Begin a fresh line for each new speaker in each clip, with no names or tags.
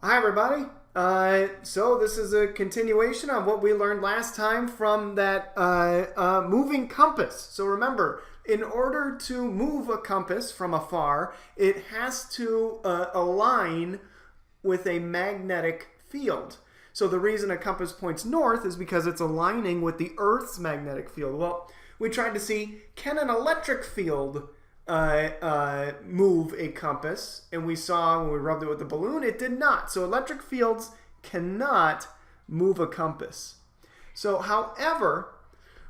Hi, everybody. So this is a continuation of what we learned last time from that moving compass. So remember, in order to move a compass from afar, it has to align with a magnetic field. So the reason a compass points north is because it's aligning with the Earth's magnetic field. Well, we tried to see, can an electric field move a compass, and we saw when we rubbed it with the balloon, it did not. So electric fields cannot move a compass. So, however,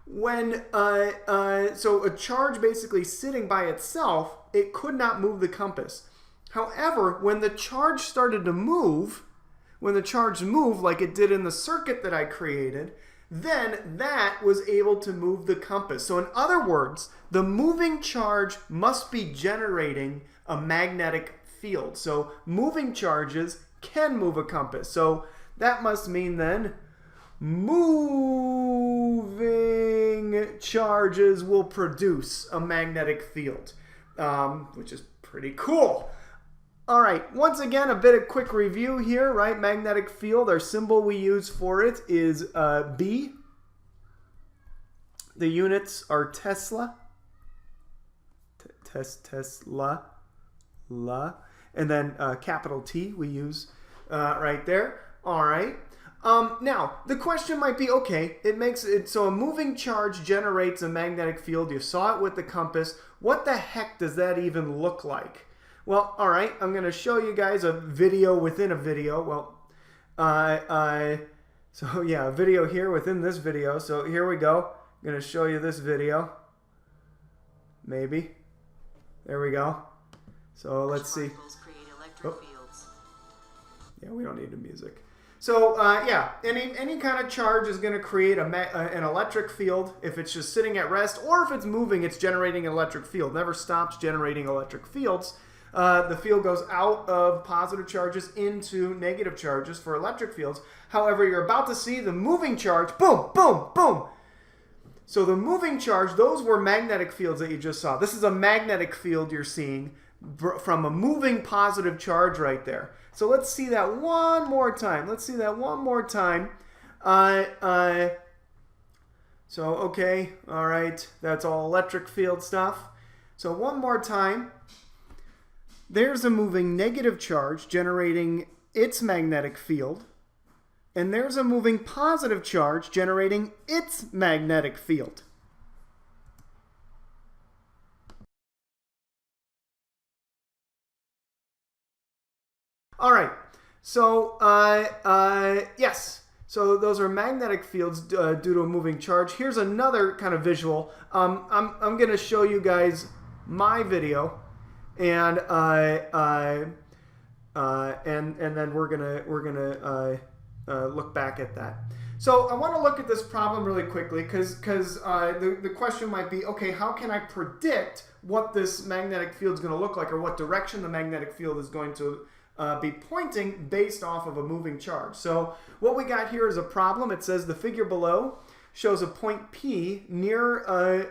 when so a charge basically sitting by itself, it could not move the compass. However, when the charge started to move, when the charge moved like it did in the circuit that I created, then that was able to move the compass. So in other words, the moving charge must be generating a magnetic field. So moving charges can move a compass. So that must mean then moving charges will produce a magnetic field, which is pretty cool. All right, once again, a bit of quick review here, right? Magnetic field, our symbol we use for it is B. The units are Tesla. Tesla. And then capital T we use right there. All right. Now, the question might be, okay, it makes it so a moving charge generates a magnetic field. You saw it with the compass. What the heck does that even look like? Well, all right, I'm going to show you guys a video within a video. Well, so yeah, a video here within this video. So here we go. I'm going to show you this video. Maybe. There we go. So let's see. Oh. Yeah, we don't need the music. So yeah, any kind of charge is going to create an electric field if it's just sitting at rest, or if it's moving, it's generating an electric field. Never stops generating electric fields. The field goes out of positive charges into negative charges for electric fields. However, you're about to see the moving charge, boom, boom, boom. So the moving charge, those were magnetic fields that you just saw. This is a magnetic field you're seeing from a moving positive charge right there. So let's see that one more time. Let's see that one more time. So, okay, all right, that's all electric field stuff. So one more time. There's a moving negative charge generating its magnetic field, and there's a moving positive charge generating its magnetic field. All right, so yes, so those are magnetic fields due to a moving charge. Here's another kind of visual. I'm going to show you guys my video. And then we're gonna look back at that. So I want to look at this problem really quickly because the question might be, okay, how can I predict what this magnetic field is going to look like, or what direction the magnetic field is going to be pointing based off of a moving charge? So what we got here is a problem. It says the figure below shows a point P near a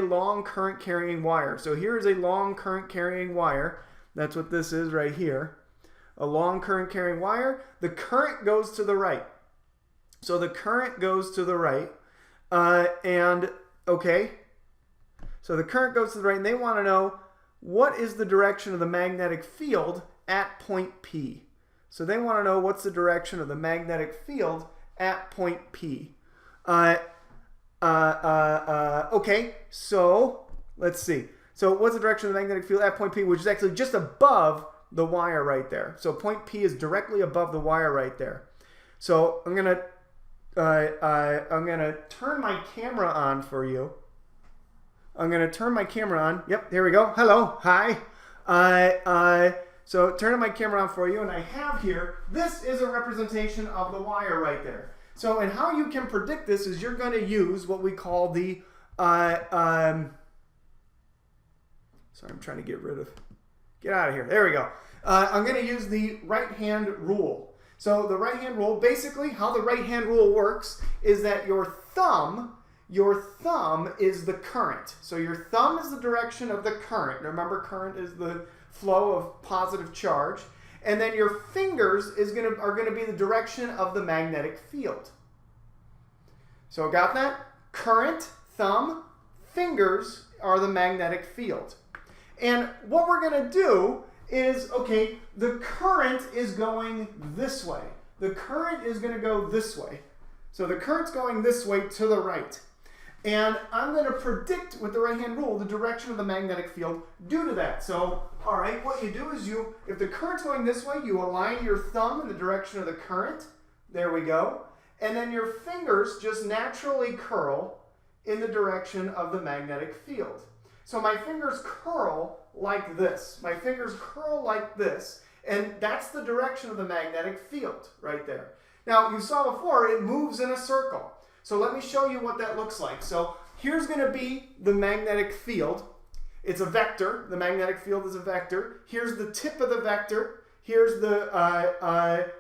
long current carrying wire. So here's a long current carrying wire. That's what this is right here. A long current carrying wire. The current goes to the right. So the current goes to the right. Okay. So the current goes to the right, and they want to know what is the direction of the magnetic field at point P. So they want to know what's the direction of the magnetic field at point P. Okay, so let's see. So what's the direction of the magnetic field at point P, which is actually just above the wire right there. So point P is directly above the wire right there. So I'm gonna turn my camera on for you. I'm gonna turn my camera on. Yep, here we go. Hello, hi. So turning my camera on for you, and I have here, this is a representation of the wire right there. So, and how you can predict this is you're going to use what we call the, sorry, I'm trying to get out of here. There we go. I'm going to use the right-hand rule. So the right-hand rule, basically how the right-hand rule works is that your thumb is the current. So your thumb is the direction of the current. Remember, current is the flow of positive charge. And then your fingers are going to be the direction of the magnetic field. So got that? Current, thumb, fingers are the magnetic field. And what we're going to do is, okay, the current is going this way. The current is going to go this way. So the current's going this way to the right. And I'm going to predict with the right-hand rule the direction of the magnetic field due to that. So, all right, what you do is if the current's going this way, you align your thumb in the direction of the current. There we go. And then your fingers just naturally curl in the direction of the magnetic field. So my fingers curl like this. My fingers curl like this. And that's the direction of the magnetic field right there. Now, you saw before, it moves in a circle. So let me show you what that looks like. So here's going to be the magnetic field. It's a vector. The magnetic field is a vector. Here's the tip of the vector. Here's the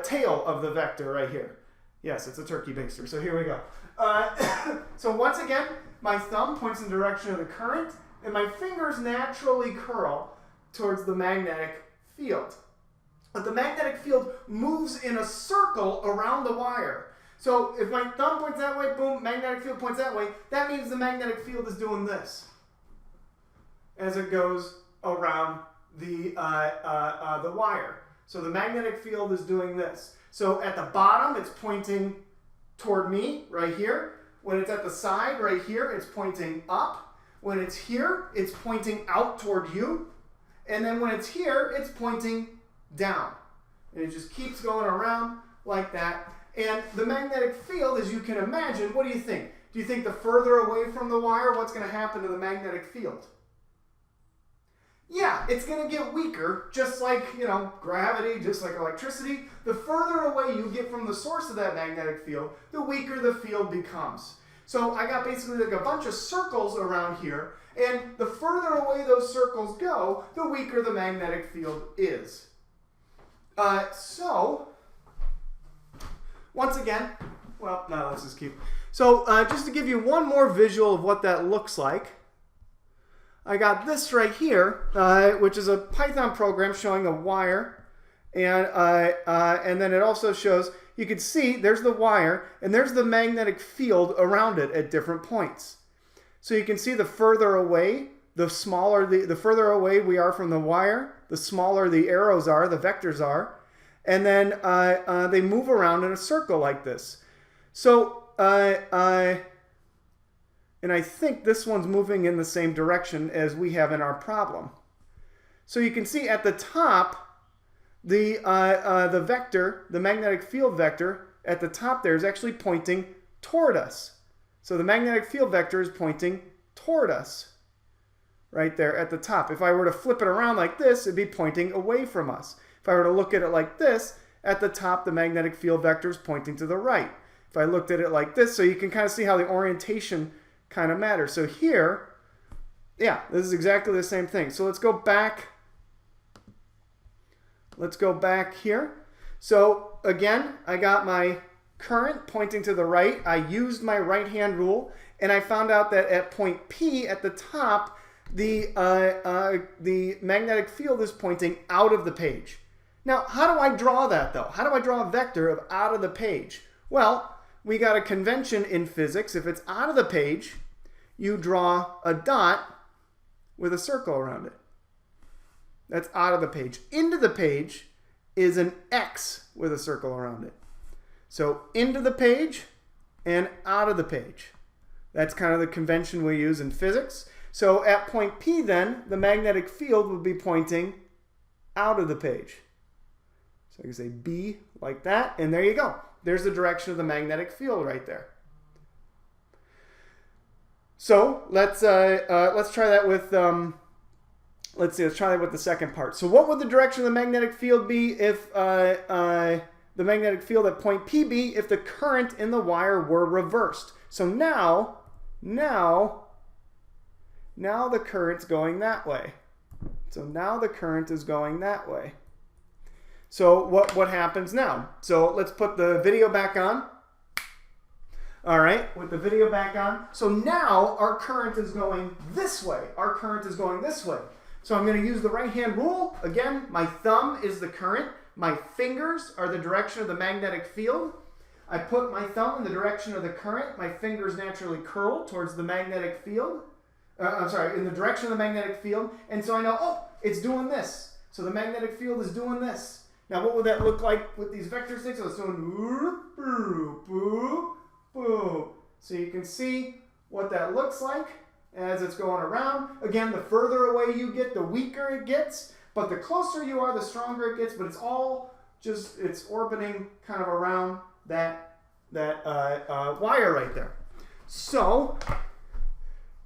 tail of the vector right here. Yes, it's a turkey baster. So here we go. So once again, my thumb points in the direction of the current, and my fingers naturally curl towards the magnetic field. But the magnetic field moves in a circle around the wire. So if my thumb points that way, boom, magnetic field points that way, that means the magnetic field is doing this as it goes around the wire. So the magnetic field is doing this. So at the bottom, it's pointing toward me right here. When it's at the side right here, it's pointing up. When it's here, it's pointing out toward you. And then when it's here, it's pointing down. And it just keeps going around like that. And the magnetic field, as you can imagine, what do you think? Do you think the further away from the wire, what's going to happen to the magnetic field? Yeah, it's going to get weaker, just like, gravity, just like electricity. The further away you get from the source of that magnetic field, the weaker the field becomes. So I got basically like a bunch of circles around here, and the further away those circles go, the weaker the magnetic field is. So, once again, well, no, let's just keep. So, just to give you one more visual of what that looks like, I got this right here, which is a Python program showing a wire, and then it also shows, you can see there's the wire, and there's the magnetic field around it at different points. So you can see the further away, the further away we are from the wire, the smaller the arrows are, the vectors are, and then they move around in a circle like this. So, and I think this one's moving in the same direction as we have in our problem. So you can see at the top, the vector, the magnetic field vector at the top there is actually pointing toward us. So the magnetic field vector is pointing toward us right there at the top. If I were to flip it around like this, it'd be pointing away from us. If I were to look at it like this, at the top, the magnetic field vector is pointing to the right. If I looked at it like this, so you can kind of see how the orientation kind of matters. So here, yeah, this is exactly the same thing. So let's go back. Let's go back here. So again, I got my current pointing to the right. I used my right-hand rule, and I found out that at point P at the top, the magnetic field is pointing out of the page. Now, how do I draw that, though? How do I draw a vector of out of the page? Well, we got a convention in physics. If it's out of the page, you draw a dot with a circle around it. That's out of the page. Into the page is an X with a circle around it. So into the page and out of the page. That's kind of the convention we use in physics. So at point P then, the magnetic field would be pointing out of the page. So I can say B like that, and there you go. There's the direction of the magnetic field right there. So let's try that with let's try that with the second part. So what would the direction of the magnetic field be if the magnetic field at point P be if the current in the wire were reversed? So now the current's going that way. So now the current is going that way. So what happens now? So let's put the video back on. All right, with the video back on. So now our current is going this way. Our current is going this way. So I'm going to use the right-hand rule. Again, my thumb is the current. My fingers are the direction of the magnetic field. I put my thumb in the direction of the current. My fingers naturally curl towards the magnetic field. In the direction of the magnetic field. And so I know, oh, it's doing this. So the magnetic field is doing this. Now, what would that look like with these vector sticks? So it's doing so you can see what that looks like as it's going around. Again, the further away you get, the weaker it gets. But the closer you are, the stronger it gets. But it's all just, it's orbiting kind of around that wire right there. So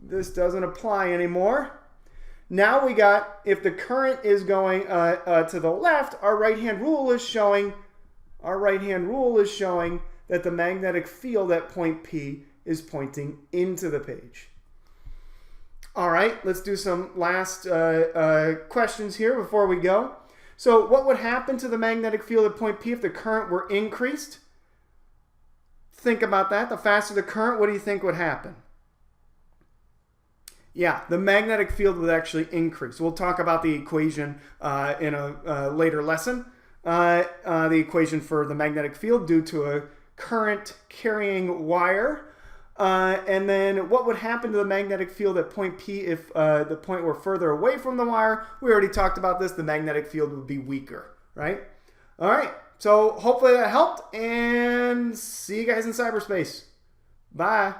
this doesn't apply anymore. Now we got, if the current is going to the left, our right-hand rule is showing that the magnetic field at point P is pointing into the page. All right, let's do some last questions here before we go. So what would happen to the magnetic field at point P if the current were increased? Think about that. The faster the current, what do you think would happen? Yeah, the magnetic field would actually increase. We'll talk about the equation in a later lesson. The equation for the magnetic field due to a current carrying wire. And then what would happen to the magnetic field at point P if the point were further away from the wire? We already talked about this. The magnetic field would be weaker, right? All right. So hopefully that helped, and see you guys in cyberspace. Bye.